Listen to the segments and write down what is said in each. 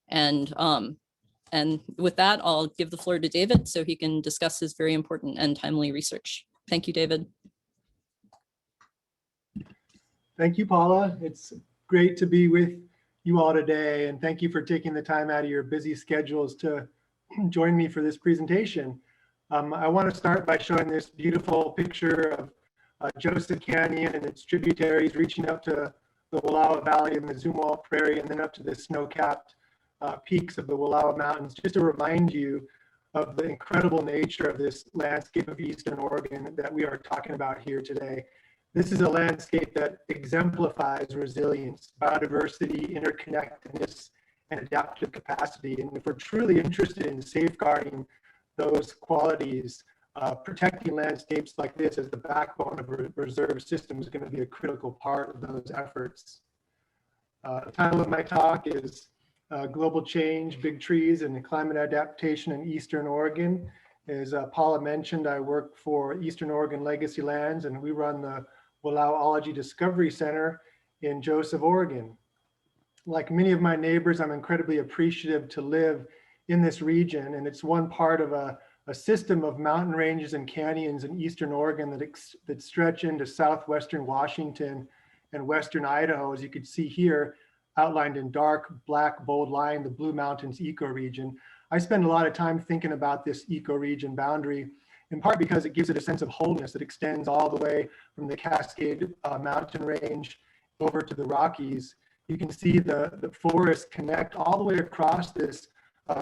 And with that, I'll give the floor to David so he can discuss his very important and timely research. Thank you, David. Thank you, Paula. It's great to be with you all today, and thank you for taking the time out of your busy schedules to join me for this presentation. I want to start by showing this beautiful picture of Joseph Canyon and its tributaries reaching up to the Wallowa Valley and the Zumwalt Prairie, and then up to the snow-capped peaks of the Wallowa Mountains, just to remind you of the incredible nature of this landscape of Eastern Oregon that we are talking about here today. This is a landscape that exemplifies resilience, biodiversity, interconnectedness, and adaptive capacity. And if we're truly interested in safeguarding those qualities, protecting landscapes like this as the backbone of a reserve system is going to be a critical part of those efforts. The title of my talk is Global Change, Big Trees, and Climate Adaptation in Eastern Oregon. As Paula mentioned, I work for Eastern Oregon Legacy Lands, and we run the Wallowology Discovery Center in Joseph, Oregon. Like many of my neighbors, I'm incredibly appreciative to live in this region, and it's one part of a system of mountain ranges and canyons in Eastern Oregon that stretch into southwestern Washington and western Idaho, as you can see here, outlined in dark, black, bold line, the Blue Mountains ecoregion. I spend a lot of time thinking about this ecoregion boundary, in part because it gives it a sense of wholeness that extends all the way from the Cascade mountain range over to the Rockies. You can see the forests connect all the way across this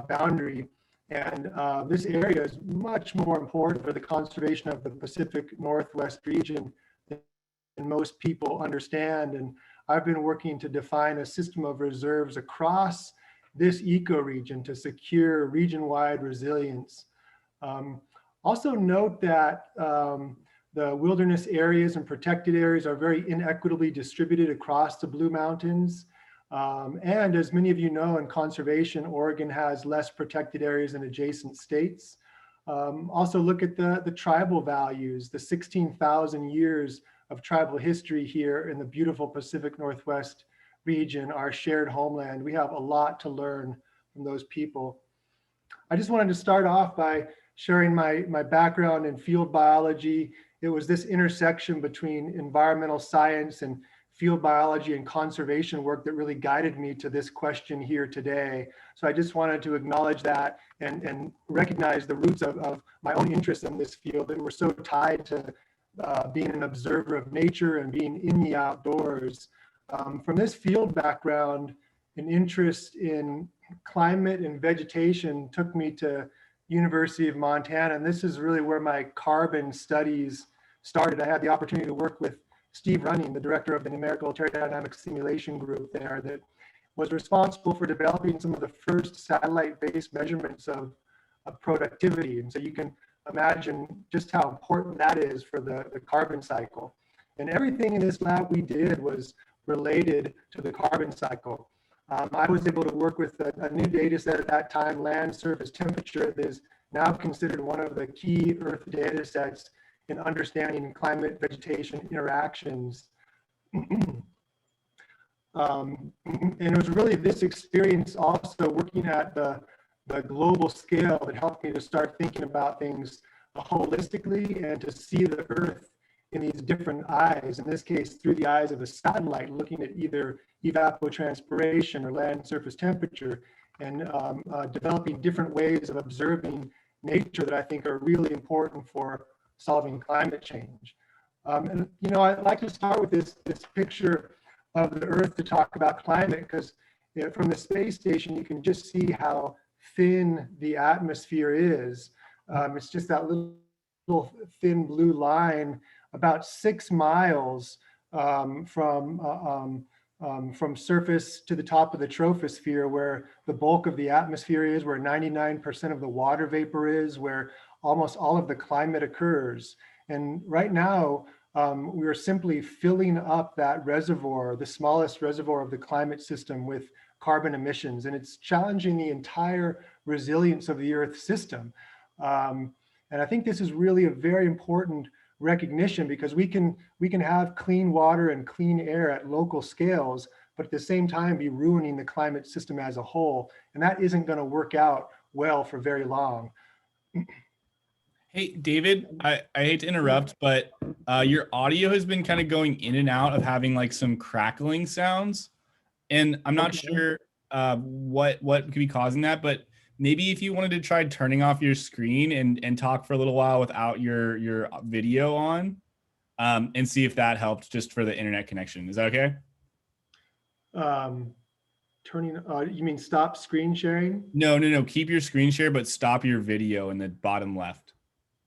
boundary. And this area is much more important for the conservation of the Pacific Northwest region than most people understand. And I've been working to define a system of reserves across this ecoregion to secure region-wide resilience. Also note that the wilderness areas and protected areas are very inequitably distributed across the Blue Mountains. And as many of you know, in conservation, Oregon has less protected areas than adjacent states. Also look at the tribal values, the 16,000 years of tribal history here in the beautiful Pacific Northwest region, our shared homeland. We have a lot to learn from those people. I just wanted to start off by sharing my background in field biology. It was this intersection between environmental science and field biology and conservation work that really guided me to this question here today. So I just wanted to acknowledge that and recognize the roots of my own interest in this field that were so tied to being an observer of nature and being in the outdoors. From this field background, an interest in climate and vegetation took me to University of Montana, and this is really where my carbon studies started. I had the opportunity to work with Steve Running, the director of the Numerical Terradynamic Simulation Group there, that was responsible for developing some of the first satellite-based measurements of productivity. And so you can imagine just how important that is for the carbon cycle. And everything in this lab we did was related to the carbon cycle. I was able to work with a new data set at that time, land surface temperature, that is now considered one of the key Earth data sets in understanding climate vegetation interactions. And it was really this experience also working at the global scale that helped me to start thinking about things holistically and to see the Earth in these different eyes, in this case through the eyes of a satellite, looking at either evapotranspiration or land surface temperature, and developing different ways of observing nature that I think are really important for solving climate change. And you know, I'd like to start with this picture of the Earth to talk about climate, because from the space station you can just see how thin the atmosphere is. It's just that little thin blue line, about 6 miles from surface to the top of the troposphere, where the bulk of the atmosphere is, where 99% of the water vapor is, where almost all of the climate occurs. And right now, we are simply filling up that reservoir, the smallest reservoir of the climate system, with carbon emissions, and it's challenging the entire resilience of the Earth system. And I think this is really a very important recognition, because we can have clean water and clean air at local scales, but at the same time be ruining the climate system as a whole. And that isn't going to work out well for very long. Hey, David, I hate to interrupt, but your audio has been kind of going in and out of having like some crackling sounds. And I'm not sure what could be causing that, but maybe if you wanted to try turning off your screen and talk for a little while without your video on, and see if that helped just for the internet connection. Is that okay? You mean stop screen sharing? No. Keep your screen share, but stop your video in the bottom left.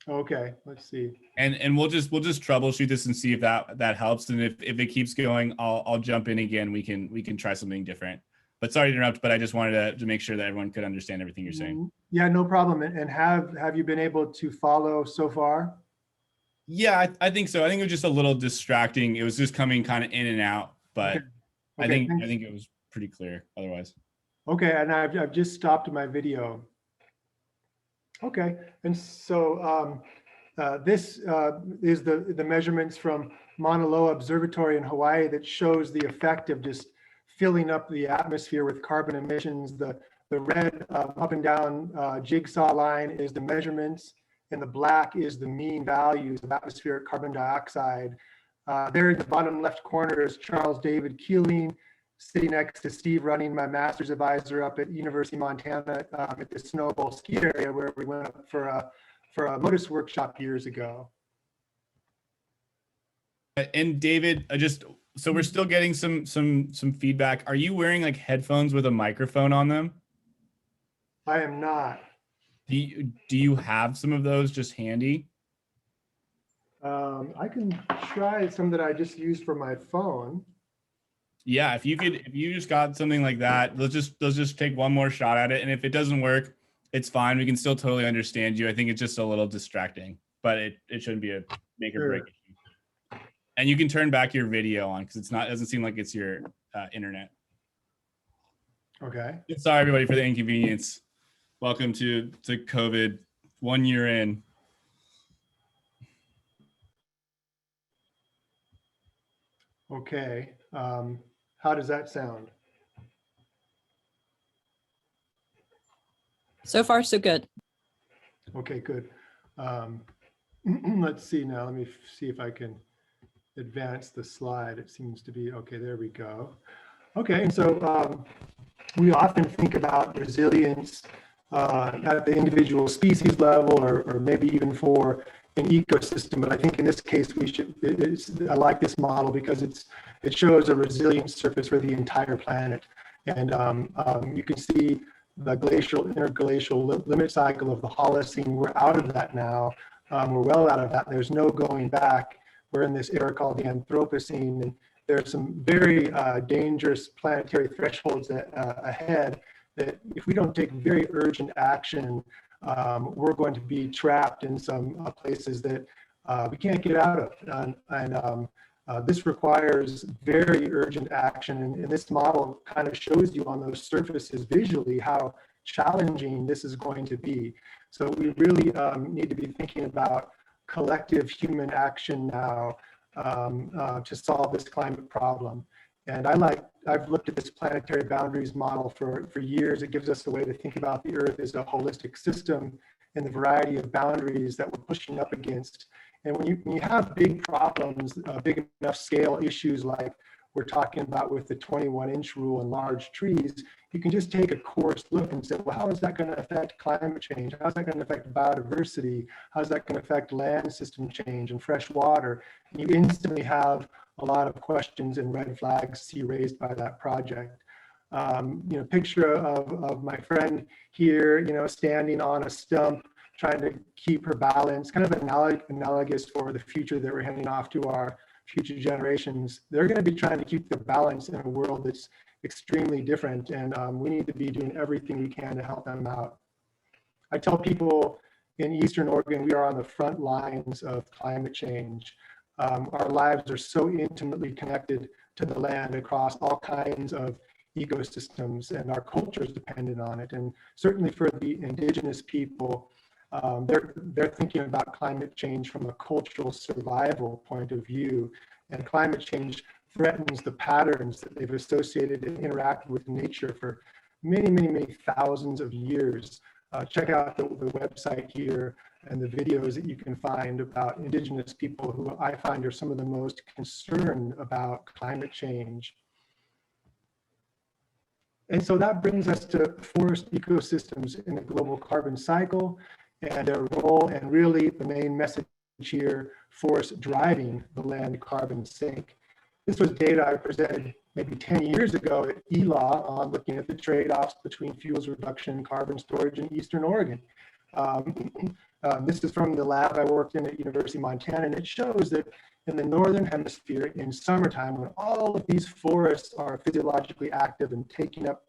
Okay, let's see. And we'll just troubleshoot this and see if that helps. And if it keeps going, I'll jump in again. We can try something different. But sorry to interrupt, but I just wanted to make sure that everyone could understand everything you're saying. Yeah, no problem. And have you been able to follow so far? Yeah, I think so. I think it was just a little distracting. It was just coming kind of in and out, but Okay. I think it was pretty clear otherwise. Okay, and I've just stopped my video. Okay, and so this is the measurements from Mauna Loa Observatory in Hawaii that shows the effect of just filling up the atmosphere with carbon emissions. The red up and down jigsaw line is the measurements, and the black is the mean values of atmospheric carbon dioxide. There in the bottom left corner is Charles David Keeling, sitting next to Steve Running, my master's advisor up at University of Montana at the Snowball ski area where we went up for a MODIS workshop years ago. And David, so we're still getting some feedback. Are you wearing like headphones with a microphone on them? I am not. Do you have some of those just handy? I can try some that I just used for my phone. Yeah, if you just got something like that, let's just take one more shot at it. And if it doesn't work, it's fine. We can still totally understand you. I think it's just a little distracting, but it shouldn't be a make or break issue. And you can turn back your video on because it doesn't seem like it's your internet. Okay. Sorry everybody for the inconvenience. Welcome to COVID 1 year in. Okay. How does that sound? So far, so good. Okay, good. Let's see now. Let me see if I can advance the slide. It seems to be, okay, there we go. Okay, and so we often think about resilience at the individual species level or maybe even for an ecosystem, but I think in this case I like this model because it shows a resilient surface for the entire planet. And you can see the interglacial limit cycle of the Holocene. We're out of that now. We're well out of that. There's no going back. We're in this era called the Anthropocene, and there's some very dangerous planetary thresholds ahead that if we don't take very urgent action, we're going to be trapped in some places that we can't get out of. And this requires very urgent action. And this model kind of shows you on those surfaces visually how challenging this is going to be. So we really need to be thinking about collective human action now to solve this climate problem. And I've looked at this planetary boundaries model for years. It gives us a way to think about the Earth as a holistic system and the variety of boundaries that we're pushing up against. And when you have big problems, big enough scale issues like we're talking about with the 21-inch rule and large trees, you can just take a coarse look and say, well, how is that going to affect climate change? How's that going to affect biodiversity? How's that going to affect land system change and fresh water? And you instantly have a lot of questions and red flags see raised by that project. Picture of my friend here, standing on a stump, trying to keep her balance, kind of analogous for the future that we're handing off to our future generations. They're going to be trying to keep their balance in a world that's extremely different, and we need to be doing everything we can to help them out. I tell people in Eastern Oregon, we are on the front lines of climate change. Our lives are so intimately connected to the land across all kinds of ecosystems, and our culture is dependent on it. And certainly for the indigenous people, they're thinking about climate change from a cultural survival point of view. And climate change threatens the patterns that they've associated and interacted with nature for many, many, many thousands of years. Check out the website here and the videos that you can find about indigenous people who I find are some of the most concerned about climate change. And so that brings us to forest ecosystems in the global carbon cycle and their role, and really the main message here, forests driving the land carbon sink. This was data I presented maybe 10 years ago at ELA on looking at the trade-offs between fuels reduction and carbon storage in Eastern Oregon. This is from the lab I worked in at University of Montana, and it shows that in the Northern Hemisphere in summertime, when all of these forests are physiologically active and taking up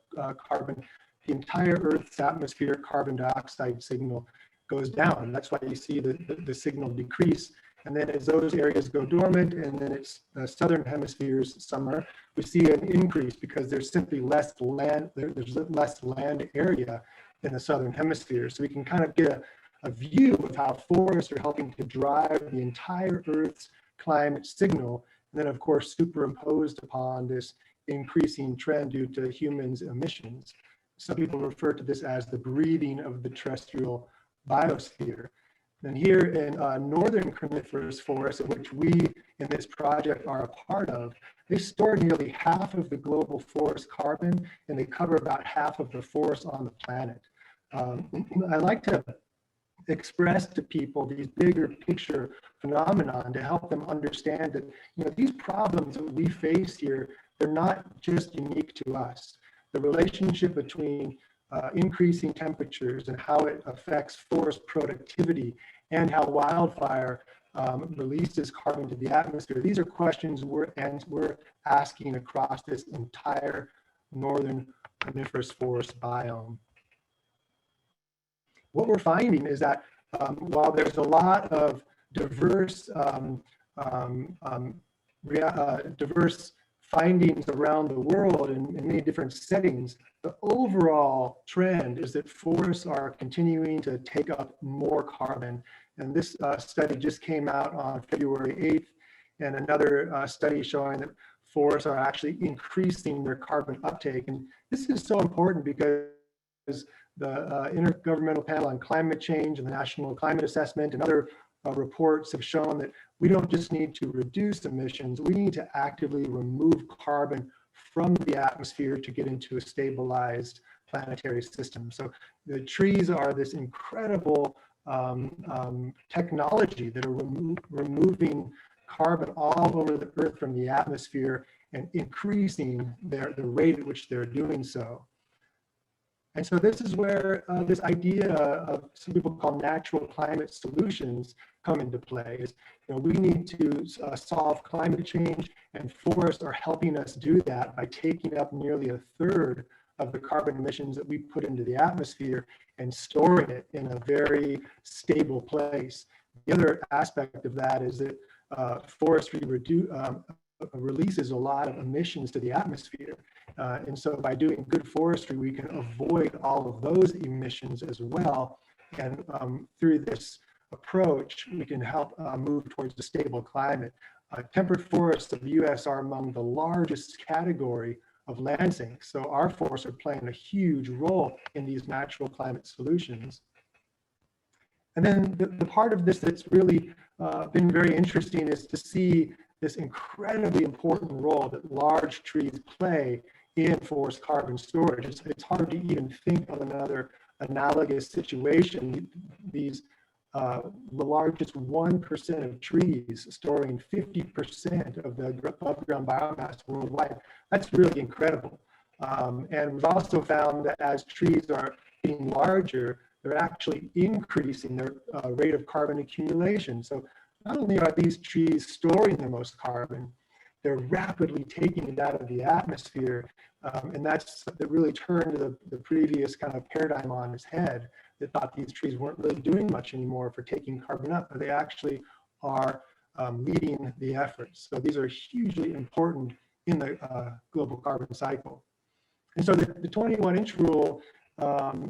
carbon, the entire Earth's atmospheric carbon dioxide signal goes down. That's why you see the signal decrease. And then as those areas go dormant, and then it's the Southern Hemisphere's summer, we see an increase because there's simply less land, there's less land area in the Southern Hemisphere. So we can kind of get a view of how forests are helping to drive the entire Earth's climate signal. And then of course, superimposed upon this increasing trend due to humans' emissions. Some people refer to this as the breathing of the terrestrial biosphere. And here in northern coniferous forests, which we in this project are a part of, they store nearly half of the global forest carbon, and they cover about half of the forest on the planet. I like to express to people these bigger picture phenomenon to help them understand that, you know, these problems that we face here, they're not just unique to us. The relationship between increasing temperatures and how it affects forest productivity and how wildfire releases carbon to the atmosphere. These are questions we're asking across this entire northern coniferous forest biome. What we're finding is that while there's a lot of diverse diverse findings around the world in many different settings, the overall trend is that forests are continuing to take up more carbon. And this study just came out on February 8th, and another study showing that forests are actually increasing their carbon uptake. And this is so important because the Intergovernmental Panel on Climate Change and the National Climate Assessment and other reports have shown that we don't just need to reduce emissions, we need to actively remove carbon from the atmosphere to get into a stabilized planetary system. So the trees are this incredible technology that are removing carbon all over the Earth from the atmosphere and increasing the rate at which they're doing so. And so this is where this idea of some people call natural climate solutions come into play. Is, you know, we need to solve climate change, and forests are helping us do that by taking up nearly a third of the carbon emissions that we put into the atmosphere and storing it in a very stable place. The other aspect of that is that forestry releases a lot of emissions to the atmosphere. And so by doing good forestry, we can avoid all of those emissions as well. And through this approach, we can help move towards a stable climate. Temperate forests of the US are among the largest category of land sinks. So our forests are playing a huge role in these natural climate solutions. And then the part of this that's really been very interesting is to see this incredibly important role that large trees play in forest carbon storage. It's hard to even think of another analogous situation. These the largest 1% of trees storing 50% of the above ground biomass worldwide. That's really incredible. And we've also found that as trees are getting larger, they're actually increasing their rate of carbon accumulation. So not only are these trees storing the most carbon, they're rapidly taking it out of the atmosphere. And that really turned the previous kind of paradigm on its head that thought these trees weren't really doing much anymore for taking carbon up, but they actually are leading the efforts. So these are hugely important in the global carbon cycle. And so the 21-inch rule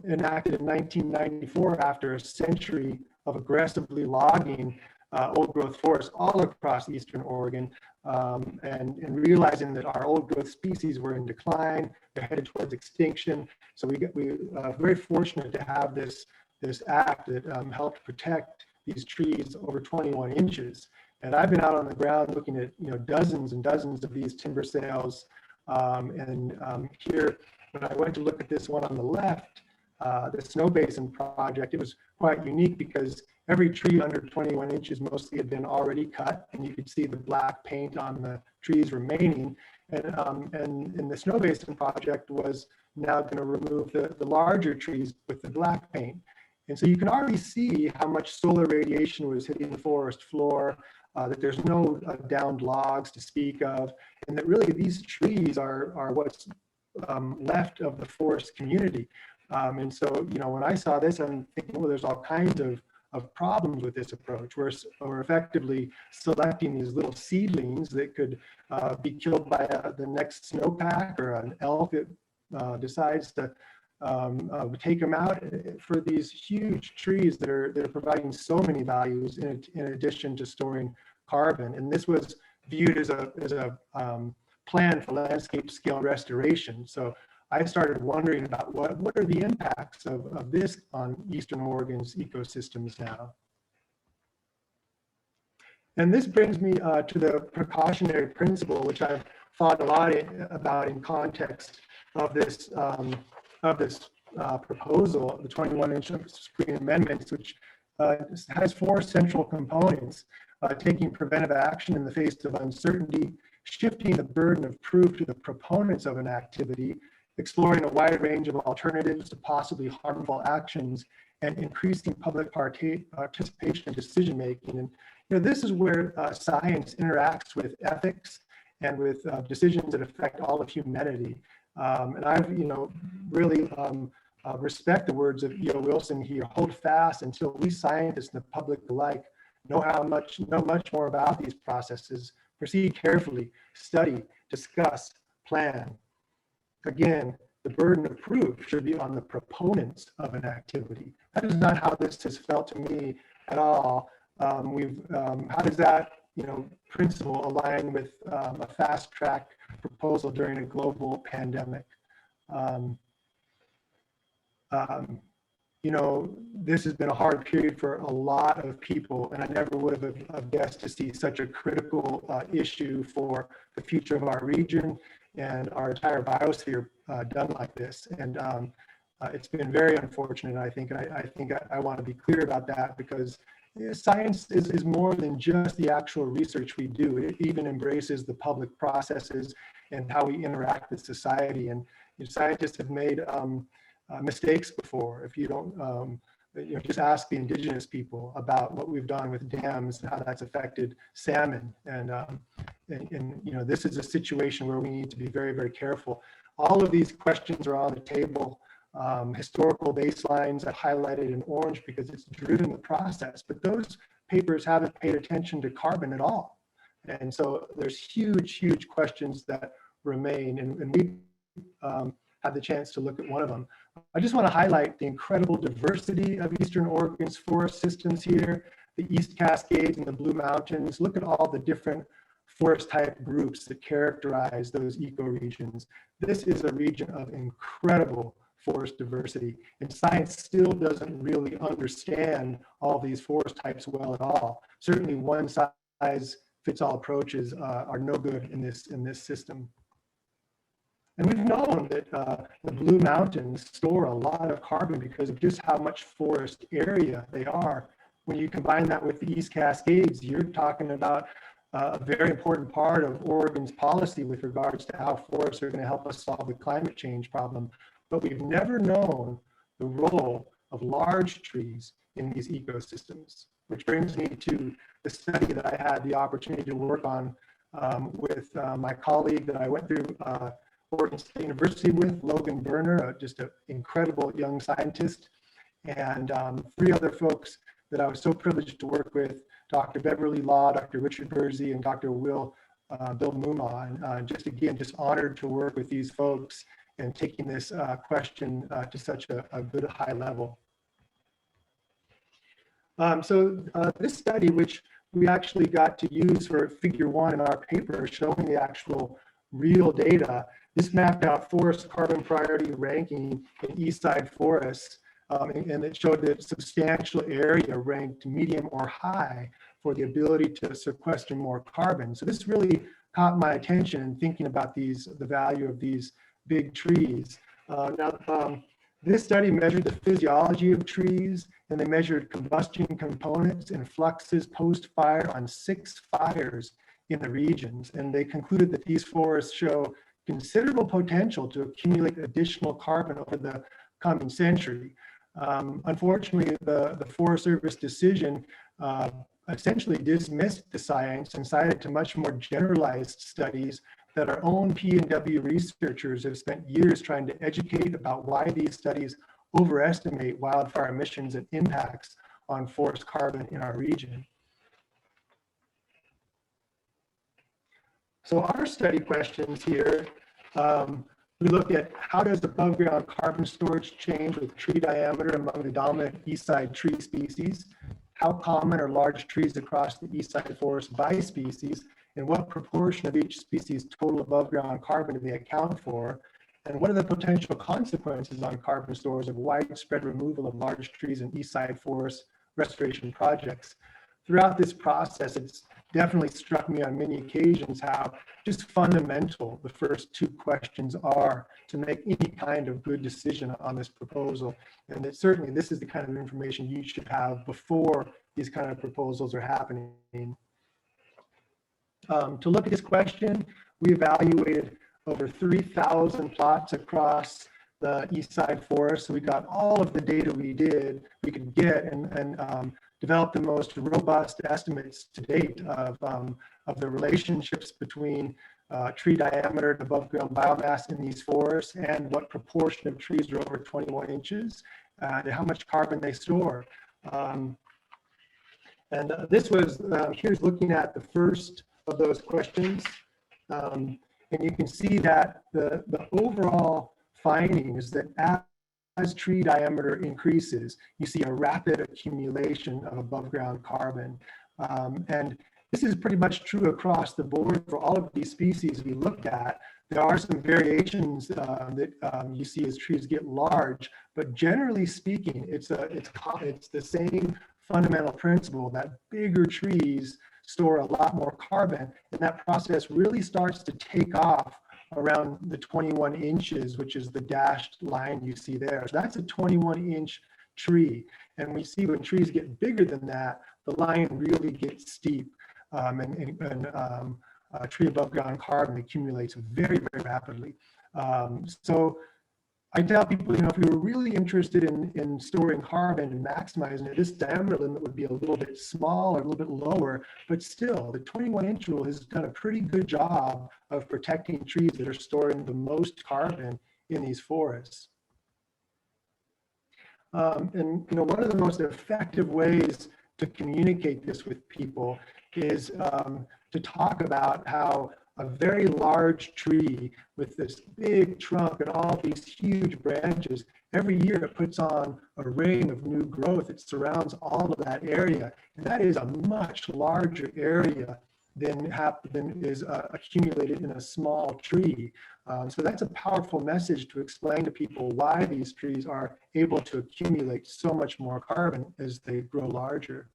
enacted in 1994 after a century of aggressively logging old growth forests all across Eastern Oregon, and realizing that our old growth species were in decline, they're headed towards extinction. So we very fortunate to have this act that helped protect these trees over 21 inches. And I've been out on the ground looking at dozens and dozens of these timber sales. Here, when I went to look at this one on the left, the Snow Basin project, it was quite unique because every tree under 21 inches mostly had been already cut, and you could see the black paint on the trees remaining. And the Snow Basin project was now going to remove the larger trees with the black paint. And so you can already see how much solar radiation was hitting the forest floor, that there's no downed logs to speak of, and that really these trees are what's left of the forest community. And so, when I saw this, I'm thinking, well, there's all kinds of problems with this approach. We're effectively selecting these little seedlings that could be killed by the next snowpack or an elk that decides to take them out for these huge trees that are providing so many values in addition to storing carbon. And this was viewed as a plan for landscape scale restoration. So I started wondering about what are the impacts of this on Eastern Oregon's ecosystems now. And this brings me to the precautionary principle, which I've thought a lot about in context of this proposal, the 21-inch screen amendments, which has 4 central components: taking preventive action in the face of uncertainty, shifting the burden of proof to the proponents of an activity, exploring a wide range of alternatives to possibly harmful actions, and increasing public participation in decision-making. And this is where science interacts with ethics and with decisions that affect all of humanity. And I've, really respect the words of E.O. Wilson here: hold fast until we scientists and the public alike know much more about these processes, proceed carefully, study, discuss, plan. Again, the burden of proof should be on the proponents of an activity. That is not how this has felt to me at all. How does that principle align with a fast track proposal during a global pandemic? This has been a hard period for a lot of people, and I never would have guessed to see such a critical issue for the future of our region and our entire biosphere done like this. And it's been very unfortunate, I think. I want to be clear about that, because science is more than just the actual research we do. It even embraces the public processes and how we interact with society. And scientists have made mistakes before. If you don't, just ask the indigenous people about what we've done with dams and how that's affected salmon. And this is a situation where we need to be very, very careful. All of these questions are on the table. Historical baselines I highlighted in orange because it's driven the process, but those papers haven't paid attention to carbon at all. And so there's huge questions that remain, and we had the chance to look at one of them. I just want to highlight the incredible diversity of Eastern Oregon's forest systems here, the East Cascades and the Blue Mountains. Look at all the different forest type groups that characterize those ecoregions. This is a region of incredible forest diversity, and science still doesn't really understand all these forest types well at all. Certainly one size fits all approaches are no good in this system. And we've known that the Blue Mountains store a lot of carbon because of just how much forest area they are. When you combine that with the East Cascades, you're talking about a very important part of Oregon's policy with regards to how forests are going to help us solve the climate change problem. But we've never known the role of large trees in these ecosystems, which brings me to the study that I had the opportunity to work on with my colleague that I went through Oregon State University with, Logan Berner, just an incredible young scientist, and 3 other folks that I was so privileged to work with, Dr. Beverly Law, Dr. Richard Bursey, and Dr. Bill Muma. And just honored to work with these folks and taking this question to such a good high level. So this study, which we actually got to use for figure 1 in our paper showing the actual real data. This mapped out forest carbon priority ranking in east side forests, and it showed that substantial area ranked medium or high for the ability to sequester more carbon. So this really caught my attention in thinking about the value of these big trees. This study measured the physiology of trees, and they measured combustion components and fluxes post-fire on 6 fires in the regions. And they concluded that these forests show considerable potential to accumulate additional carbon over the coming century. Unfortunately, the Forest Service decision essentially dismissed the science and cited to much more generalized studies that our own P&W researchers have spent years trying to educate about why these studies overestimate wildfire emissions and impacts on forest carbon in our region. So our study questions here, we look at how does above ground carbon storage change with tree diameter among the dominant east side tree species? How common are large trees across the east side forest by species? And what proportion of each species' total above ground carbon do they account for? And what are the potential consequences on carbon stores of widespread removal of large trees in east side forest restoration projects? Throughout this process, it's definitely struck me on many occasions how just fundamental the first 2 questions are to make any kind of good decision on this proposal. And that certainly this is the kind of information you should have before these kind of proposals are happening. To look at this question, we evaluated over 3,000 plots across the east side forest. So we got all of the data we could get and developed the most robust estimates to date of the relationships between tree diameter and above ground biomass in these forests and what proportion of trees are over 21 inches and how much carbon they store. This was, here's looking at the first of those questions. And you can see that the overall finding is that as tree diameter increases, you see a rapid accumulation of above ground carbon. And this is pretty much true across the board for all of these species we looked at. There are some variations that you see as trees get large, but generally speaking, it's the same fundamental principle that bigger trees store a lot more carbon, and that process really starts to take off around the 21 inches, which is the dashed line you see there. So that's a 21-inch tree. And we see when trees get bigger than that, the line really gets steep, and tree above ground carbon accumulates very, very rapidly. So I tell people, if we were really interested in storing carbon and maximizing it, this diameter limit would be a little bit small or a little bit lower, but still the 21-inch rule has done a pretty good job of protecting trees that are storing the most carbon in these forests. And one of the most effective ways to communicate this with people is to talk about how a very large tree with this big trunk and all these huge branches, every year it puts on a ring of new growth. It surrounds all of that area. And that is a much larger area than is accumulated in a small tree. So that's a powerful message to explain to people why these trees are able to accumulate so much more carbon as they grow larger.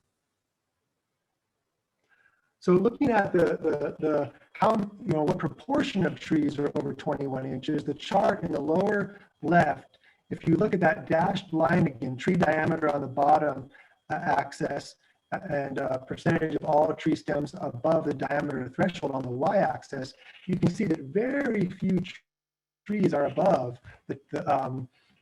So looking at what proportion of trees are over 21 inches, the chart in the lower left, if you look at that dashed line again, tree diameter on the bottom axis and percentage of all tree stems above the diameter threshold on the y-axis, you can see that very few trees are above the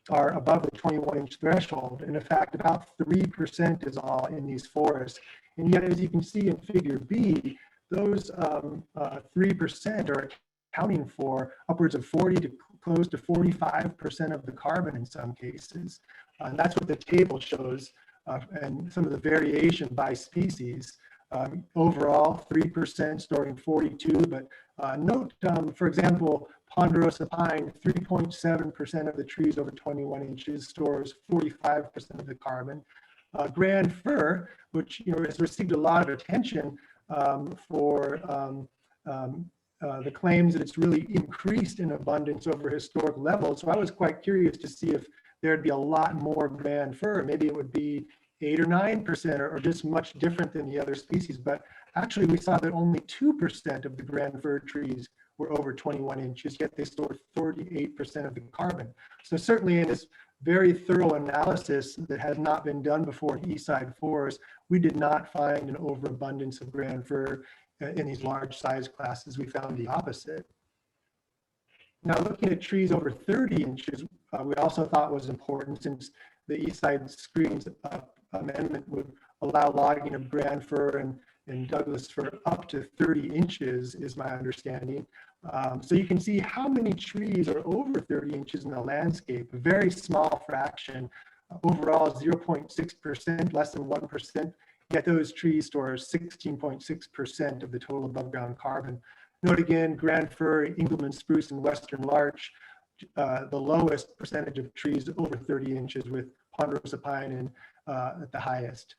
21-inch threshold. And in fact, about 3% is all in these forests. And yet, as you can see in figure B, those 3% are accounting for upwards of 40 to close to 45% of the carbon in some cases. And that's what the table shows, and some of the variation by species. Overall, 3% storing 42, but note, for example, ponderosa pine, 3.7% of the trees over 21 inches stores 45% of the carbon. grand fir, which has received a lot of attention for the claims that it's really increased in abundance over historic levels. So I was quite curious to see if there'd be a lot more grand fir. Maybe it would be 8 or 9% or just much different than the other species. But actually we saw that only 2% of the grand fir trees were over 21 inches, yet they stored 48% of the carbon. So certainly in this very thorough analysis that has not been done before in Eastside Forest, we did not find an overabundance of grand fir in these large size classes. We found the opposite. Now, looking at trees over 30 inches, we also thought was important, since the Eastside Screens amendment would allow logging of grand fir and Douglas fir up to 30 inches, is my understanding. So you can see how many trees are over 30 inches in the landscape, a very small fraction, overall 0.6%, less than 1%, yet those trees store 16.6% of the total above ground carbon. Note again, grand fir, Engelmann spruce, and western larch, the lowest percentage of trees over 30 inches, with ponderosa pine at the highest.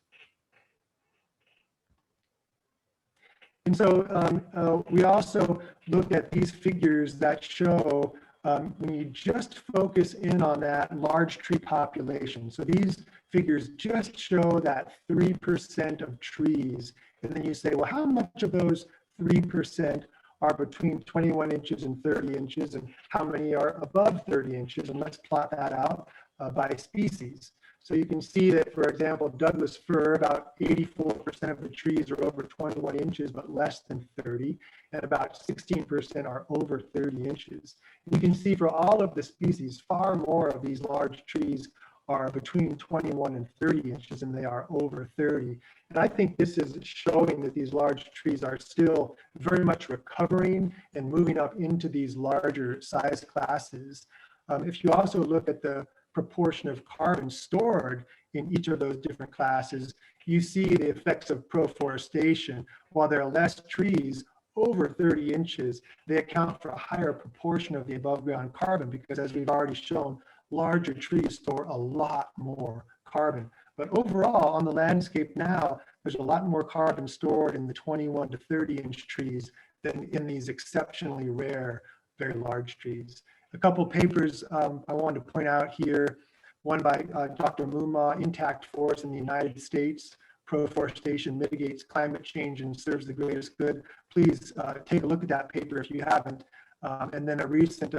And so we also look at these figures that show when you just focus in on that large tree population. So these figures just show that 3% of trees. And then you say, well, how much of those 3% are between 21 inches and 30 inches, and how many are above 30 inches? And let's plot that out by species. So you can see that, for example, Douglas fir, about 84% of the trees are over 21 inches, but less than 30, and about 16% are over 30 inches. And you can see for all of the species, far more of these large trees are between 21 and 30 inches, and they are over 30. And I think this is showing that these large trees are still very much recovering and moving up into these larger size classes. If you also look at the proportion of carbon stored in each of those different classes, you see the effects of pro-forestation. While there are less trees over 30 inches, they account for a higher proportion of the above ground carbon, because as we've already shown, larger trees store a lot more carbon. But overall, on the landscape now, there's a lot more carbon stored in the 21 to 30 inch trees than in these exceptionally rare, very large trees. A couple papers I wanted to point out here, one by Dr. Mumma, Intact Forests in the United States, Pro-Forestation Mitigates Climate Change and Serves the Greatest Good. Please take a look at that paper if you haven't. And then a recent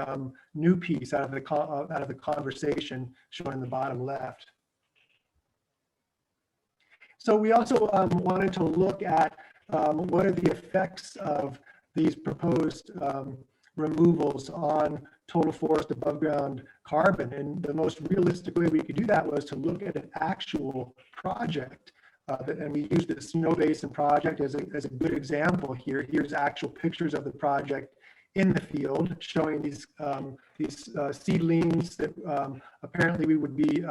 new piece out of the conversation shown in the bottom left. So we also wanted to look at what are the effects of these proposed removals on total forest above ground carbon. And the most realistic way we could do that was to look at an actual project. And we used the Snow Basin project as a good example here. Here's actual pictures of the project in the field, showing these seedlings that apparently we would be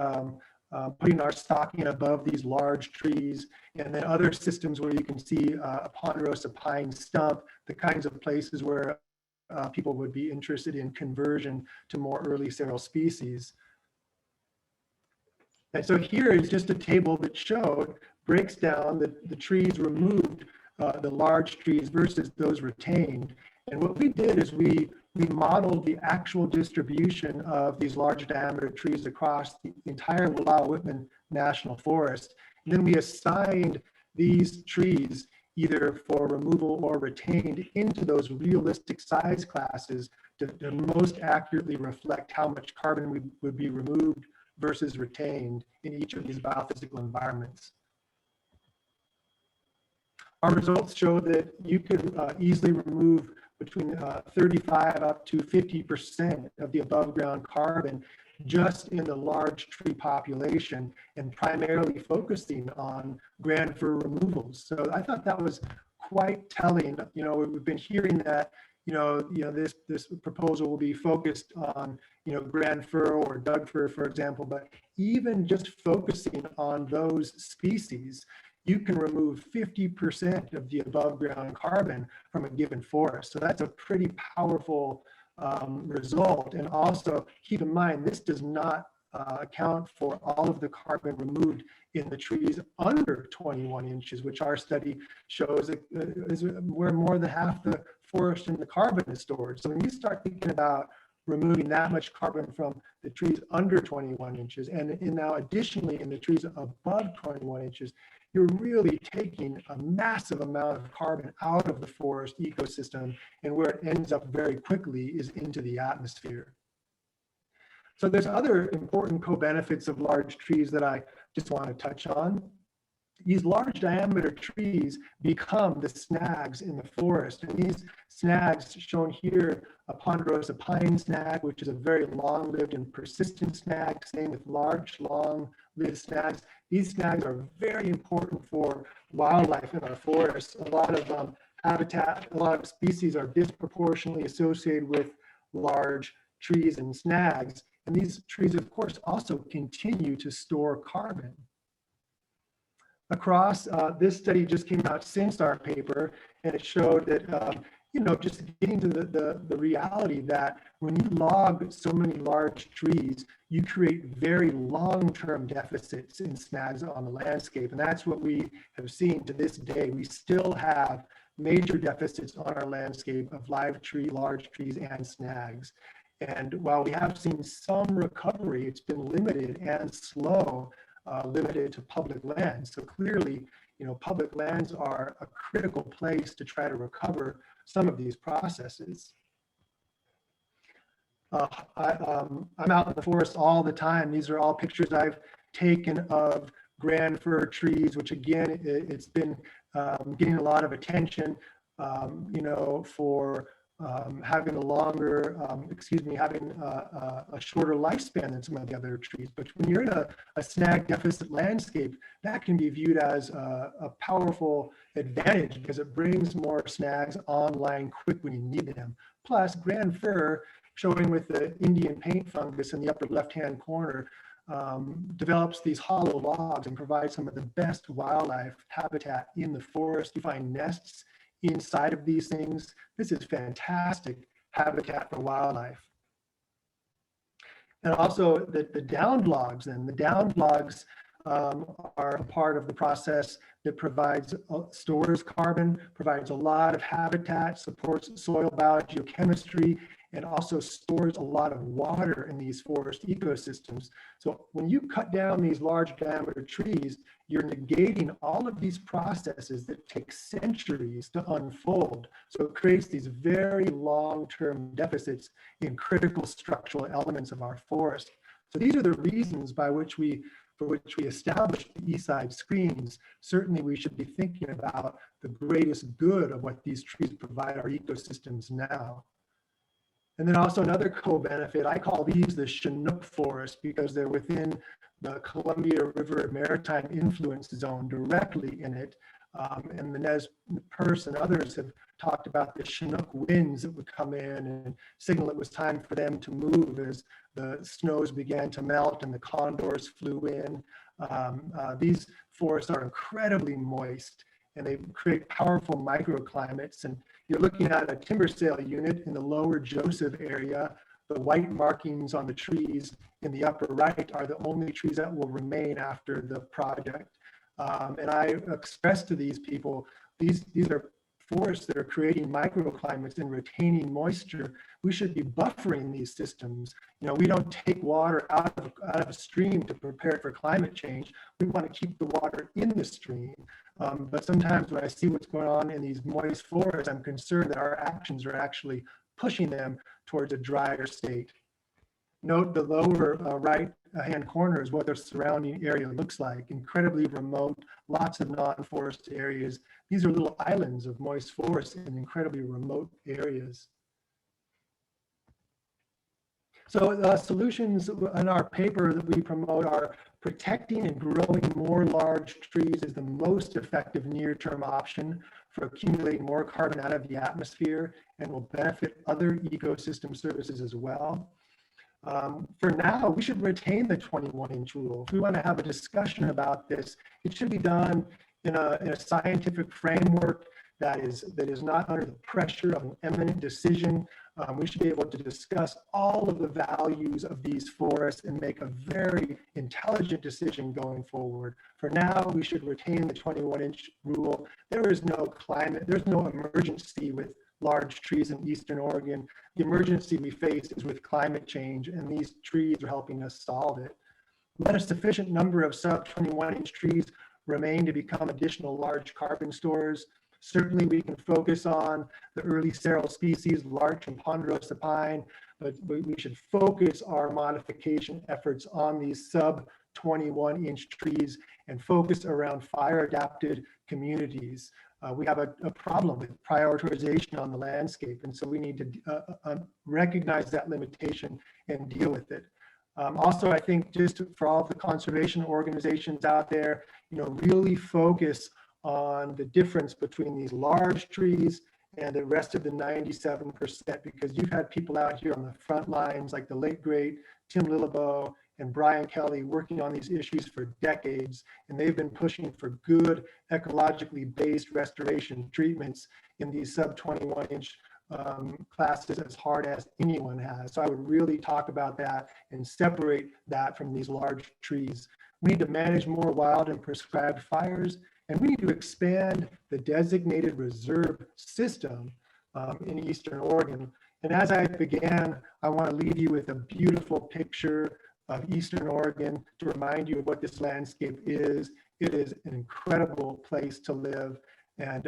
putting our stocking above these large trees, and then other systems where you can see a ponderosa pine stump, the kinds of places where people would be interested in conversion to more early seral species. And so here is just a table that breaks down the trees removed, the large trees versus those retained. And what we did is we modeled the actual distribution of these large diameter trees across the entire Wallowa-Whitman National Forest. And then we assigned these trees either for removal or retained into those realistic size classes to most accurately reflect how much carbon would be removed versus retained in each of these biophysical environments. Our results show that you could easily remove between 35 up to 50% of the above ground carbon just in the large tree population, and primarily focusing on grand fir removals. So I thought that was quite telling. We've been hearing that this proposal will be focused on grand fir or Doug fir, for example, but even just focusing on those species, you can remove 50% of the above ground carbon from a given forest. So that's a pretty powerful result. And also keep in mind, this does not account for all of the carbon removed in the trees under 21 inches, which our study shows is where more than half the forest and the carbon is stored. So when you start thinking about removing that much carbon from the trees under 21 inches, and now additionally in the trees above 21 inches, you're really taking a massive amount of carbon out of the forest ecosystem, and where it ends up very quickly is into the atmosphere. So there's other important co-benefits of large trees that I just want to touch on. These large diameter trees become the snags in the forest. And these snags shown here, a ponderosa pine snag, which is a very long-lived and persistent snag, same with large, long-lived snags. These snags are very important for wildlife in our forests. A lot of habitat, a lot of species are disproportionately associated with large trees and snags. And these trees, of course, also continue to store carbon. Across, this study just came out since our paper, and it showed that, just getting to the reality that when you log so many large trees, you create very long-term deficits in snags on the landscape. And that's what we have seen to this day. We still have major deficits on our landscape of live tree, large trees, and snags. And while we have seen some recovery, it's been limited and slow, limited to public lands. So clearly, public lands are a critical place to try to recover some of these processes. I'm out in the forest all the time. These are all pictures I've taken of grand fir trees, which again, it's been getting a lot of attention, for having a longer, having a shorter lifespan than some of the other trees. But when you're in a snag deficit landscape, that can be viewed as a powerful advantage because it brings more snags online quick when you need them. Plus, grand fir, showing with the Indian paint fungus in the upper left-hand corner, develops these hollow logs and provides some of the best wildlife habitat in the forest. You find nests inside of these things. This is fantastic habitat for wildlife. And also the downed logs, and the downed logs are a part of the process that stores carbon, provides a lot of habitat, supports soil biogeochemistry, and also stores a lot of water in these forest ecosystems. So when you cut down these large diameter trees, you're negating all of these processes that take centuries to unfold. So it creates these very long-term deficits in critical structural elements of our forest. So these are the reasons for which we established the Eastside screens. Certainly we should be thinking about the greatest good of what these trees provide our ecosystems now. And then also another co-benefit, I call these the Chinook Forest because they're within the Columbia River Maritime Influence Zone directly in it. And the Nez Perce and others have talked about the Chinook winds that would come in and signal it was time for them to move as the snows began to melt and the condors flew in. These forests are incredibly moist and they create powerful microclimates. And you're looking at a timber sale unit in the lower Joseph area. The white markings on the trees in the upper right are the only trees that will remain after the project. And I express to these people, these are forests that are creating microclimates and retaining moisture. We should be buffering these systems. We don't take water out of a stream to prepare it for climate change. We want to keep the water in the stream. But sometimes when I see what's going on in these moist forests, I'm concerned that our actions are actually pushing them towards a drier state. Note the lower right-hand corner is what their surrounding area looks like. Incredibly remote, lots of non-forest areas. These are little islands of moist forest in incredibly remote areas. So solutions in our paper that we promote are protecting and growing more large trees is the most effective near-term option for accumulating more carbon out of the atmosphere and will benefit other ecosystem services as well. For now, we should retain the 21-inch rule. If we want to have a discussion about this, it should be done in a scientific framework that is not under the pressure of an imminent decision. We should be able to discuss all of the values of these forests and make a very intelligent decision going forward. For now, we should retain the 21-inch rule. There is no climate, there's no emergency with large trees in Eastern Oregon. The emergency we face is with climate change, and these trees are helping us solve it. Let a sufficient number of sub 21-inch trees remain to become additional large carbon stores. Certainly we can focus on the early sterile species, larch and ponderosa pine, but we should focus our modification efforts on these sub 21-inch trees and focus around fire adapted communities. We have a problem with prioritization on the landscape, and so we need to recognize that limitation and deal with it. Also, I think just for all of the conservation organizations out there, really focus on the difference between these large trees and the rest of the 97%, because you've had people out here on the front lines like the late great Tim Lilleboe and Brian Kelly working on these issues for decades, and they've been pushing for good ecologically based restoration treatments in these sub 21-inch classes as hard as anyone has. So I would really talk about that and separate that from these large trees. We need to manage more wild and prescribed fires, and we need to expand the designated reserve system in Eastern Oregon. And as I began, I want to leave you with a beautiful picture of Eastern Oregon to remind you of what this landscape is. It is an incredible place to live. And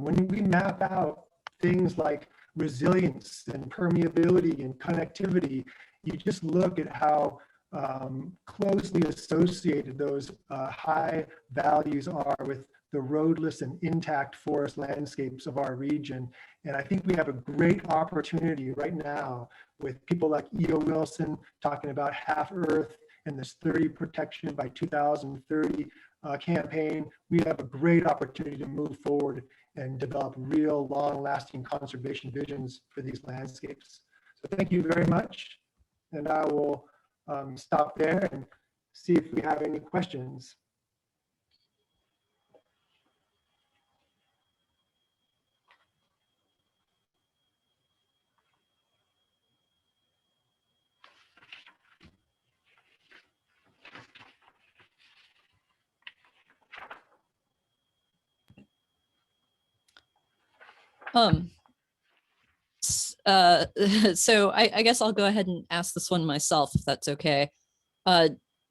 when we map out things like resilience and permeability and connectivity, you just look at how closely associated those high values are with the roadless and intact forest landscapes of our region. And I think we have a great opportunity right now with people like E.O. Wilson talking about half Earth and this 30 protection by 2030 campaign. We have a great opportunity to move forward and develop real long-lasting conservation visions for these landscapes. So thank you very much. And I will stop there and see if we have any questions. So I guess I'll go ahead and ask this one myself, if that's okay.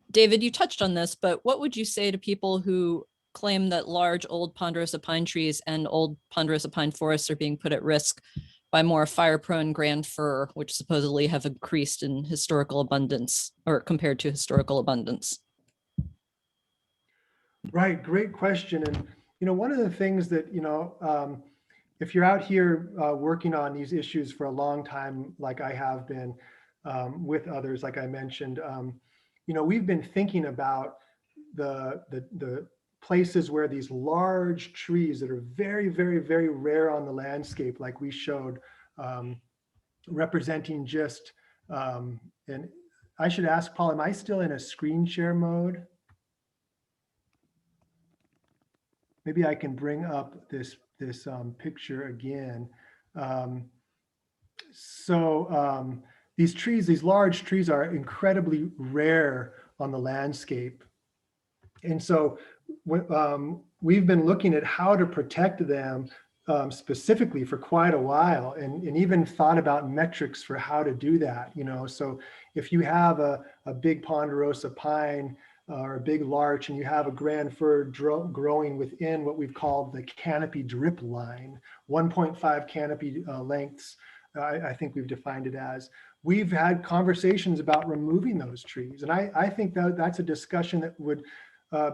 David, you touched on this, but what would you say to people who claim that large old ponderosa pine trees and old ponderosa pine forests are being put at risk by more fire-prone grand fir, which supposedly have increased in historical abundance or compared to historical abundance? Right, great question. And one of the things that if you're out here working on these issues for a long time, like I have been with others, like I mentioned, we've been thinking about the places where these large trees that are very, very, very rare on the landscape, like we showed, representing just, and I should ask Paul, am I still in a screen share mode? Maybe I can bring up this picture again. These trees, these large trees are incredibly rare on the landscape. And so we've been looking at how to protect them specifically for quite a while, and even thought about metrics for how to do that. So if you have a big ponderosa pine or a big larch and you have a grand fir growing within what we've called the canopy drip line, 1.5 canopy lengths, I think we've defined it as. We've had conversations about removing those trees. And I think that's a discussion that would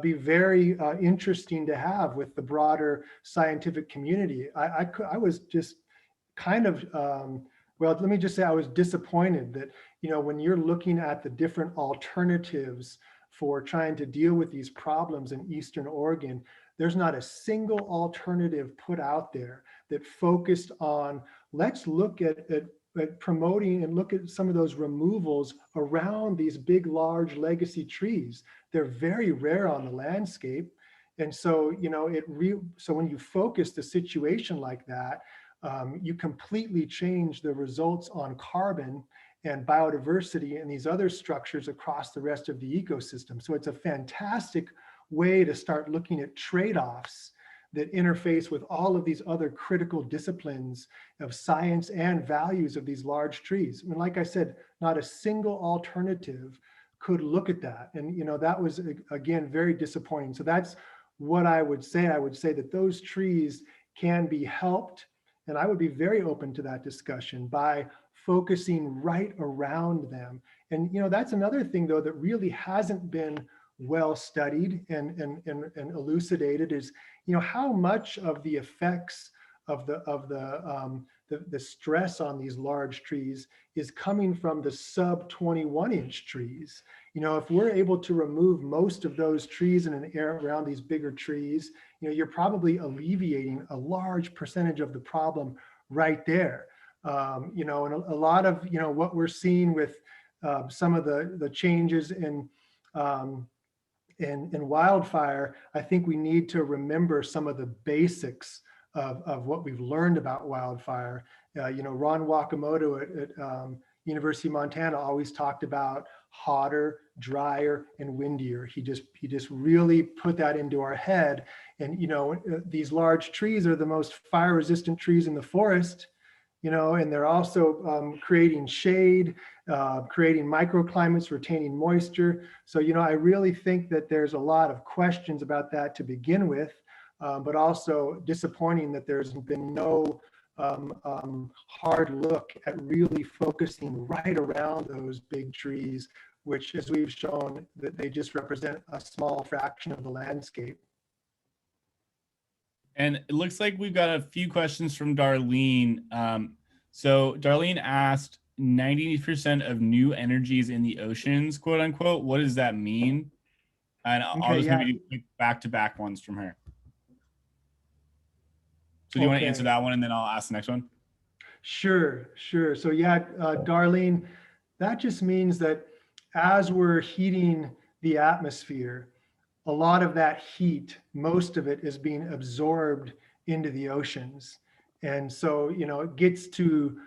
be very interesting to have with the broader scientific community. I was just kind of, well, let me just say I was disappointed that, when you're looking at the different alternatives for trying to deal with these problems in Eastern Oregon, there's not a single alternative put out there that focused on, let's look at promoting and look at some of those removals around these big, large legacy trees. They're very rare on the landscape. And so, so when you focus the situation like that, you completely change the results on carbon and biodiversity and these other structures across the rest of the ecosystem. So it's a fantastic way to start looking at trade-offs that interface with all of these other critical disciplines of science and values of these large trees. I mean, like I said, not a single alternative could look at that. And, that was, again, very disappointing. So that's what I would say. I would say that those trees can be helped, and I would be very open to that discussion, by focusing right around them. And, that's another thing, though, that really hasn't been well studied and elucidated is, how much of the effects of the stress on these large trees is coming from the sub 21-inch trees. If we're able to remove most of those trees in an area around these bigger trees, you're probably alleviating a large percentage of the problem right there. And a lot of, what we're seeing with some of the changes in wildfire, I think we need to remember some of the basics of what we've learned about wildfire. Ron Wakamoto at University of Montana always talked about hotter, drier, and windier. He just really put that into our head. And, these large trees are the most fire-resistant trees in the forest, and they're also creating shade, creating microclimates, retaining moisture. So, I really think that there's a lot of questions about that to begin with, but also disappointing that there's been no hard look at really focusing right around those big trees, which, as we've shown, that they just represent a small fraction of the landscape. And it looks like we've got a few questions from Darlene. So Darlene asked, 90% of new energies in the oceans, quote unquote. What does that mean? And I'll just maybe do quick back-to-back ones from her. So do you want to answer that one, and then I'll ask the next one? Sure. So Darlene, that just means that as we're heating the atmosphere, a lot of that heat, most of it, is being absorbed into the oceans. And so, it gets to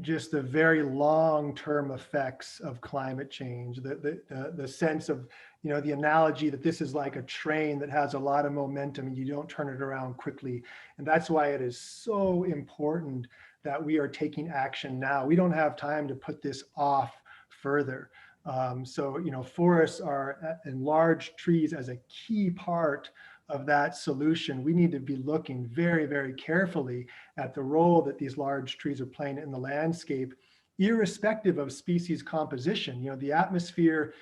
just the very long-term effects of climate change, the sense of, the analogy that this is like a train that has a lot of momentum and you don't turn it around quickly. And that's why it is so important that we are taking action now. We don't have time to put this off further. So, forests are, and large trees as a key part of that solution. We need to be looking very, very carefully at the role that these large trees are playing in the landscape, irrespective of species composition. The atmosphere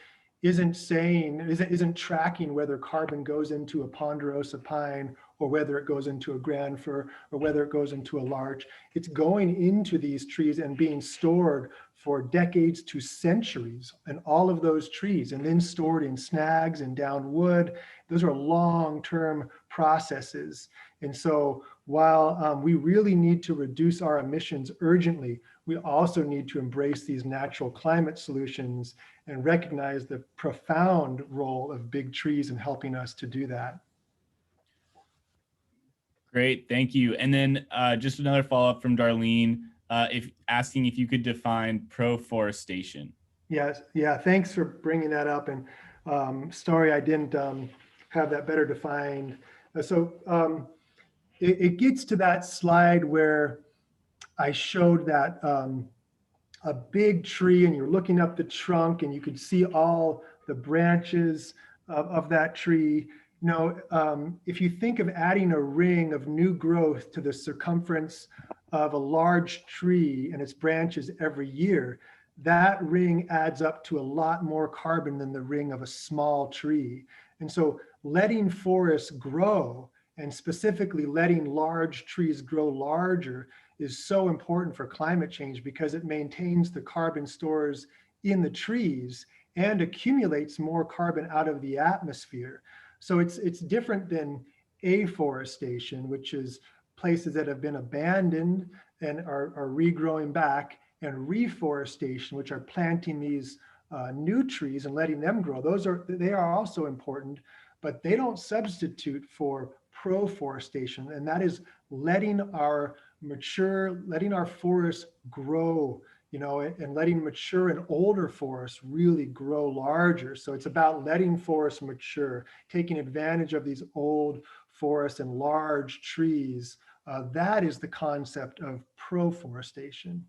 isn't tracking whether carbon goes into a ponderosa pine or whether it goes into a grand fir or whether it goes into a larch. It's going into these trees and being stored for decades to centuries in all of those trees, and then stored in snags and down wood. Those are long-term processes. And so while we really need to reduce our emissions urgently, we also need to embrace these natural climate solutions and recognize the profound role of big trees in helping us to do that. Great, thank you. And then just another follow-up from Darlene, asking if you could define pro-forestation. Yes, thanks for bringing that up. And sorry I didn't have that better defined. It gets to that slide where I showed that a big tree, and you're looking up the trunk and you could see all the branches of that tree. If you think of adding a ring of new growth to the circumference of a large tree and its branches every year, that ring adds up to a lot more carbon than the ring of a small tree. And so letting forests grow, and specifically letting large trees grow larger, is so important for climate change, because it maintains the carbon stores in the trees and accumulates more carbon out of the atmosphere. So it's different than afforestation, which is places that have been abandoned and are regrowing back, and reforestation, which are planting these new trees and letting them grow. They are also important, but they don't substitute for pro-forestation, and that is letting our forests grow, and letting mature and older forests really grow larger. So it's about letting forests mature, taking advantage of these old forests and large trees. That is the concept of pro-forestation,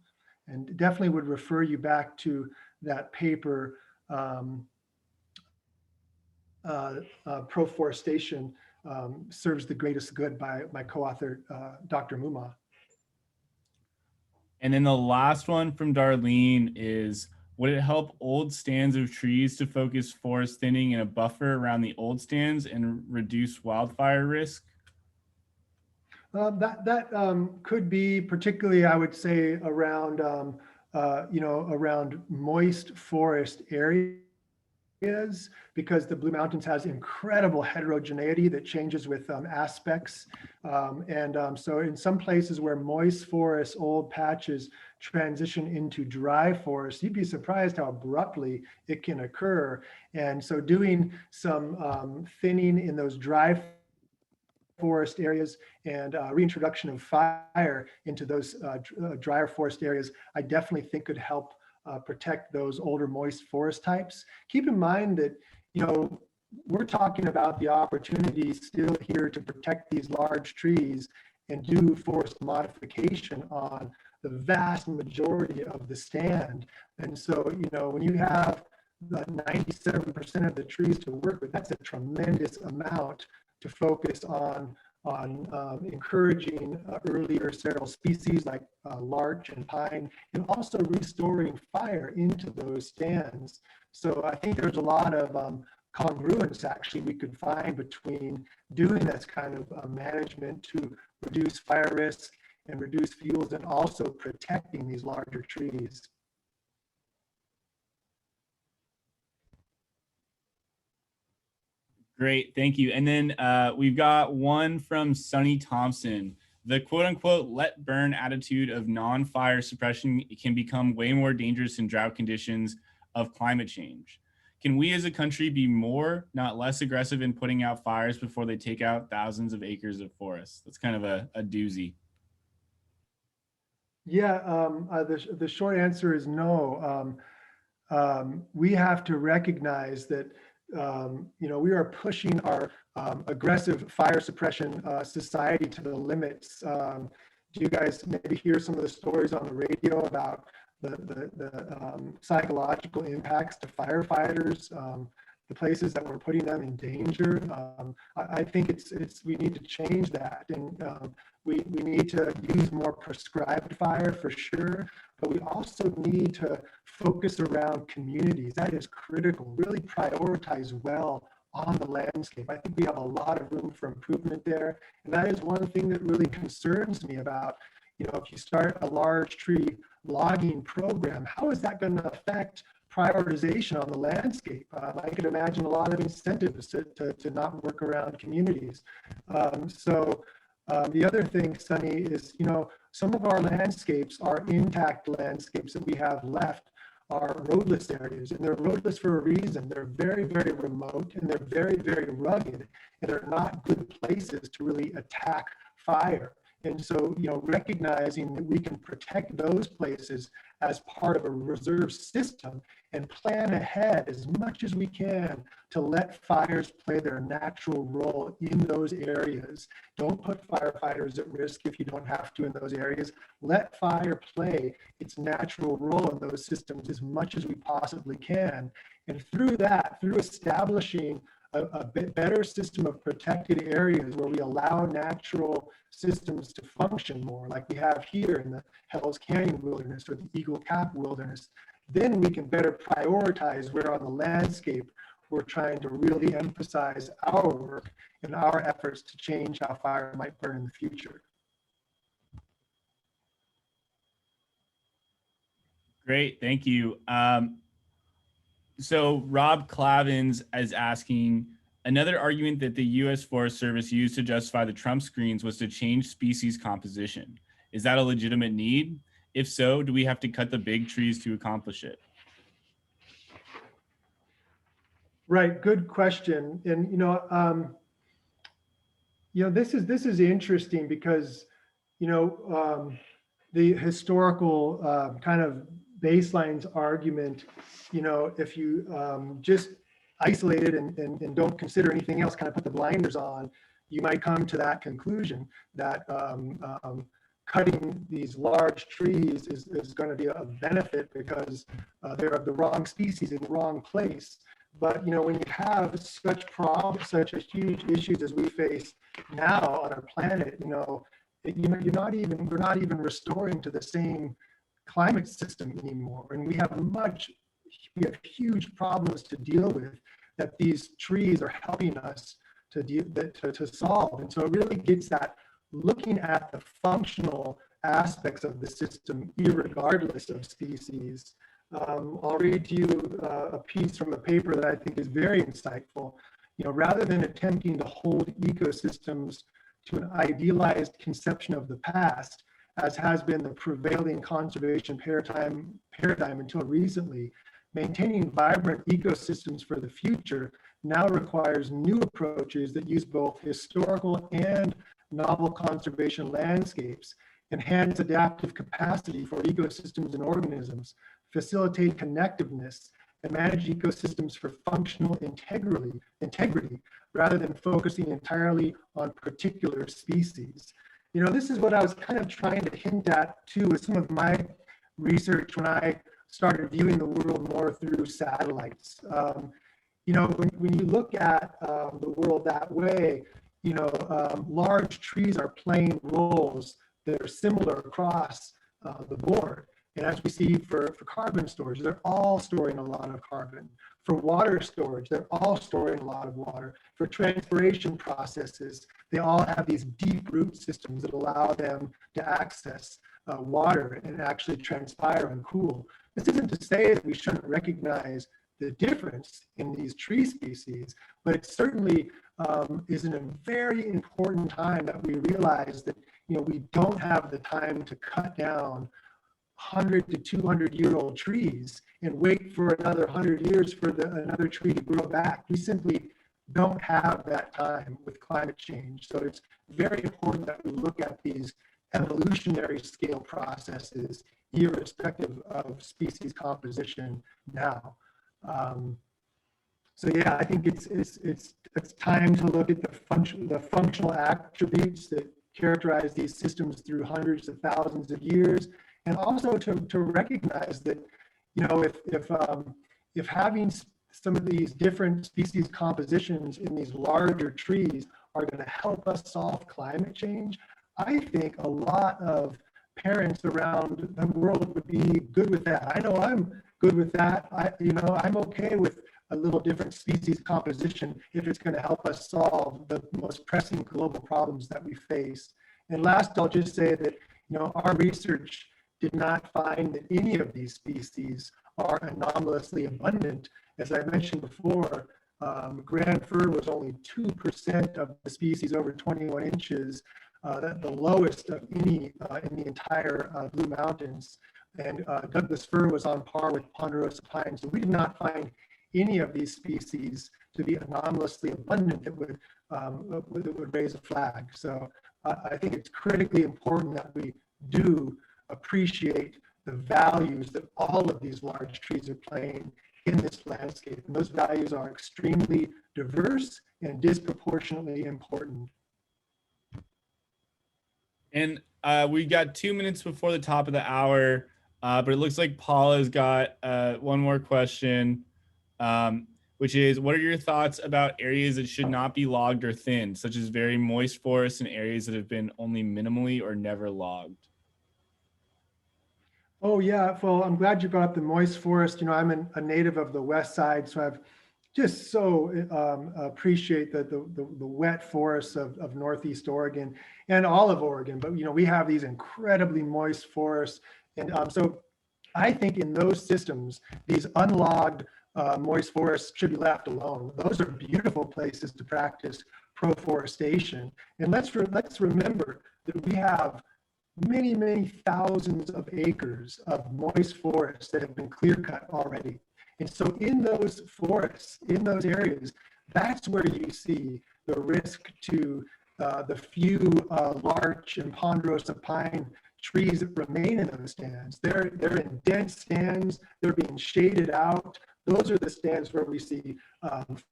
and definitely would refer you back to that paper, Pro-Forestation Serves the Greatest Good by my co-author, Dr. Mumma. And then the last one from Darlene is, would it help old stands of trees to focus forest thinning in a buffer around the old stands and reduce wildfire risk? That could be, particularly, I would say, around, around moist forest areas, because the Blue Mountains has incredible heterogeneity that changes with aspects. So in some places where moist forests, old patches transition into dry forests, you'd be surprised how abruptly it can occur. And so doing some thinning in those dry forest areas and reintroduction of fire into those drier forest areas, I definitely think could help protect those older moist forest types. Keep in mind that, we're talking about the opportunity still here to protect these large trees and do forest modification on the vast majority of the stand. And so, when you have the 97% of the trees to work with, that's a tremendous amount to focus on encouraging earlier several species like larch and pine, and also restoring fire into those stands. So I think there's a lot of congruence actually we could find between doing this kind of management to reduce fire risk and reduce fuels, and also protecting these larger trees. Great, thank you. And then we've got one from Sonny Thompson. The quote unquote let burn attitude of non-fire suppression can become way more dangerous in drought conditions of climate change. Can we as a country be more, not less aggressive in putting out fires before they take out thousands of acres of forests? That's kind of a doozy. Yeah, the short answer is no. We have to recognize that we are pushing our aggressive fire suppression society to the limits. Do you guys maybe hear some of the stories on the radio about the psychological impacts to firefighters, the places that we're putting them in danger? I think we need to change that, and we need to use more prescribed fire for sure, but we also need to focus around communities. That is critical. Really prioritize well on the landscape. I think we have a lot of room for improvement there, and that is one thing that really concerns me about, if you start a large tree logging program, how is that going to affect prioritization on the landscape? I could imagine a lot of incentives to not work around communities. The other thing, Sonny, is, some of our landscapes, our intact landscapes that we have left, are roadless areas, and they're roadless for a reason. They're very, very remote, and they're very, very rugged, and they're not good places to really attack fire. And so, recognizing that we can protect those places as part of a reserve system and plan ahead as much as we can to let fires play their natural role in those areas. Don't put firefighters at risk if you don't have to in those areas. Let fire play its natural role in those systems as much as we possibly can. And through that, through establishing a bit better system of protected areas where we allow natural systems to function more, like we have here in the Hell's Canyon Wilderness or the Eagle Cap Wilderness, then we can better prioritize where on the landscape we're trying to really emphasize our work and our efforts to change how fire might burn in the future. Great, thank you. So Rob Clavins is asking, another argument that the U.S. Forest Service used to justify the Trump screens was to change species composition. Is that a legitimate need? If so, do we have to cut the big trees to accomplish it? Right, good question. And this is interesting because the historical kind of baselines argument, if you just isolate it and don't consider anything else, kind of put the blinders on, you might come to that conclusion that cutting these large trees is going to be a benefit because they're of the wrong species in the wrong place. But when you have such huge issues as we face now on our planet, we're not even restoring to the same climate system anymore, and we have huge problems to deal with that these trees are helping us to solve. And so it really gets at looking at the functional aspects of the system, irregardless of species. I'll read to you a piece from a paper that I think is very insightful. Rather than attempting to hold ecosystems to an idealized conception of the past, as has been the prevailing conservation paradigm until recently, maintaining vibrant ecosystems for the future now requires new approaches that use both historical and novel conservation landscapes, enhance adaptive capacity for ecosystems and organisms, facilitate connectiveness, and manage ecosystems for functional integrity rather than focusing entirely on particular species. This is what I was kind of trying to hint at too with some of my research when I started viewing the world more through satellites. When you look at the world that way, large trees are playing roles that are similar across the board. And as we see for carbon storage, they're all storing a lot of carbon. For water storage, they're all storing a lot of water. For transpiration processes, they all have these deep root systems that allow them to access water and actually transpire and cool. This isn't to say that we shouldn't recognize the difference in these tree species, but it certainly is in a very important time that we realize that we don't have the time to cut down 100 to 200-year-old trees and wait for another 100 years for another tree to grow back. We simply don't have that time with climate change. So it's very important that we look at these evolutionary scale processes, irrespective of species composition now. So yeah, I think it's time to look at the functional attributes that characterize these systems through hundreds of thousands of years, and also to recognize that if having some of these different species compositions in these larger trees are going to help us solve climate change, I think a lot of parents around the world would be good with that. I know I'm good with that. I'm okay with a little different species composition if it's going to help us solve the most pressing global problems that we face. And last, I'll just say that our research did not find that any of these species are anomalously abundant. As I mentioned before, grand fir was only 2% of the species over 21 inches, the lowest of any in the entire Blue Mountains. And Douglas fir was on par with ponderosa pine. So we did not find any of these species to be anomalously abundant that would raise a flag. So I think it's critically important that we do appreciate the values that all of these large trees are playing in this landscape. And those values are extremely diverse and disproportionately important. And we got 2 minutes before the top of the hour, but it looks like Paula's got one more question, which is, what are your thoughts about areas that should not be logged or thinned, such as very moist forests and areas that have been only minimally or never logged? Oh yeah, well, I'm glad you brought up the moist forest. I'm a native of the west side, so I've just so appreciate the wet forests of Northeast Oregon and all of Oregon. But we have these incredibly moist forests, and so I think in those systems, these unlogged moist forests should be left alone. Those are beautiful places to practice pro-forestation. And let's remember that we have many thousands of acres of moist forests that have been clear cut already. And so in those forests, in those areas, that's where you see the risk to the few larch and ponderosa pine trees that remain in those stands. They're in dense stands, they're being shaded out. Those are the stands where we see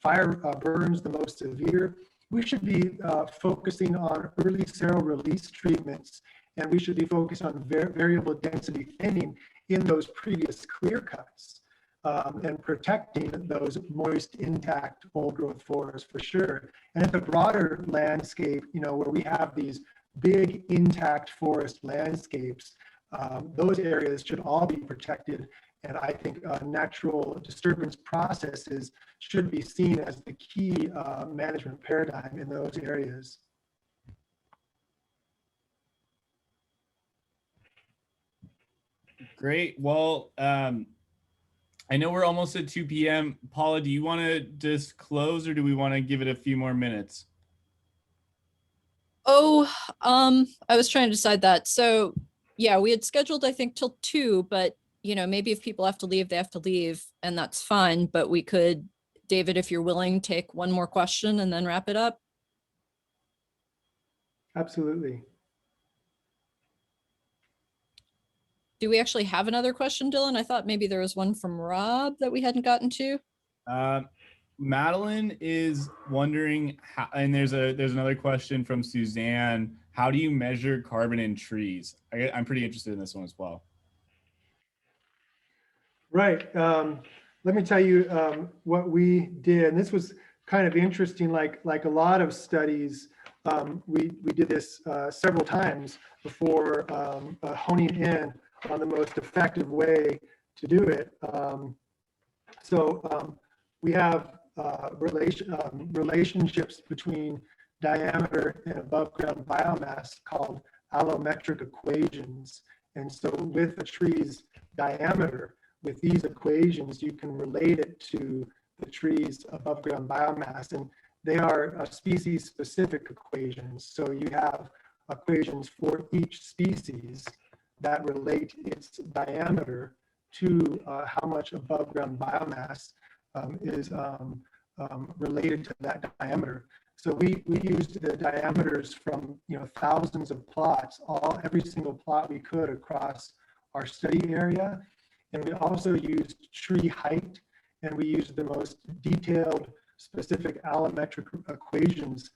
fire burns the most severe. We should be focusing on early cell release treatments, and we should be focused on variable density thinning in those previous clear cuts and protecting those moist, intact old growth forests for sure. And at the broader landscape, where we have these big intact forest landscapes, those areas should all be protected. And I think natural disturbance processes should be seen as the key management paradigm in those areas. Great. Well, I know we're almost at 2 p.m. Paula, do you want to just close, or do we want to give it a few more minutes? Oh, I was trying to decide that. So yeah, we had scheduled, I think, till 2, but maybe if people have to leave, they have to leave, and that's fine. But we could, David, if you're willing, take one more question and then wrap it up. Absolutely. Do we actually have another question, Dylan? I thought maybe there was one from Rob that we hadn't gotten to. Madeline is wondering how, and there's another question from Suzanne. How do you measure carbon in trees? I'm pretty interested in this one as well. Right. Let me tell you what we did. And this was kind of interesting, like a lot of studies. We did this several times before honing in on the most effective way to do it. We have relationships between diameter and above ground biomass called allometric equations. And so with a tree's diameter, with these equations, you can relate it to the tree's above ground biomass. And they are species specific equations. So you have equations for each species that relate its diameter to how much above ground biomass is related to that diameter. So we used the diameters from thousands of plots, every single plot we could across our study area. And we also used tree height, and we used the most detailed, specific allometric equations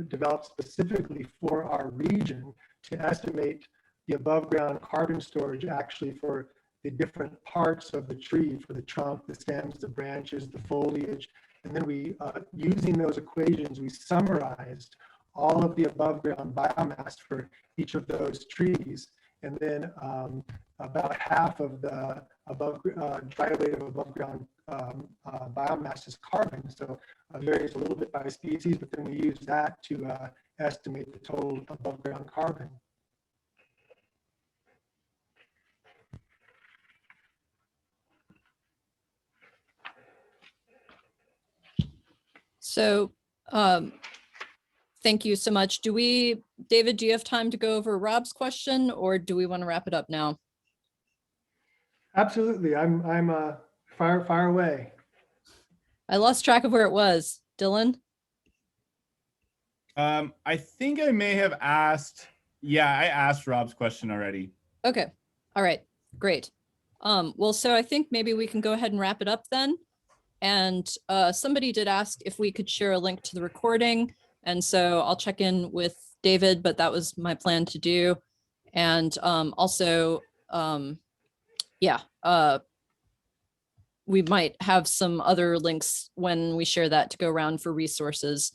developed specifically for our region to estimate the above ground carbon storage actually for the different parts of the tree, for the trunk, the stems, the branches, the foliage. And then we, using those equations, we summarized all of the above ground biomass for each of those trees. And then about half of the dry weight of above ground biomass is carbon. So it varies a little bit by species, but then we use that to estimate the total above ground carbon. So thank you so much. David, do you have time to go over Rob's question, or do we want to wrap it up now? Absolutely. I'm fire away. I lost track of where it was. Dylan? I think I may have asked. Yeah, I asked Rob's question already. Okay. All right. Great. Well, so I think maybe we can go ahead and wrap it up then. And somebody did ask if we could share a link to the recording. And so I'll check in with David, but that was my plan to do. And also, we might have some other links when we share that to go around for resources,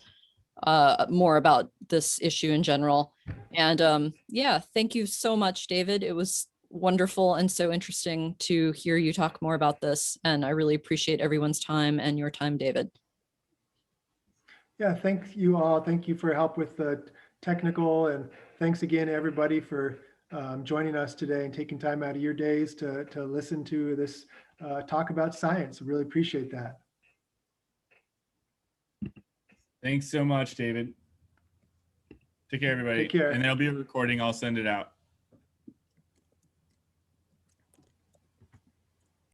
more about this issue in general. And yeah, thank you so much, David. It was wonderful and so interesting to hear you talk more about this. And I really appreciate everyone's time and your time, David. Yeah, thank you all. Thank you for help with the technical, and thanks again, everybody, for joining us today and taking time out of your days to listen to this talk about science. I really appreciate that. Thanks so much, David. Take care, everybody. Take care. And there'll be a recording. I'll send it out.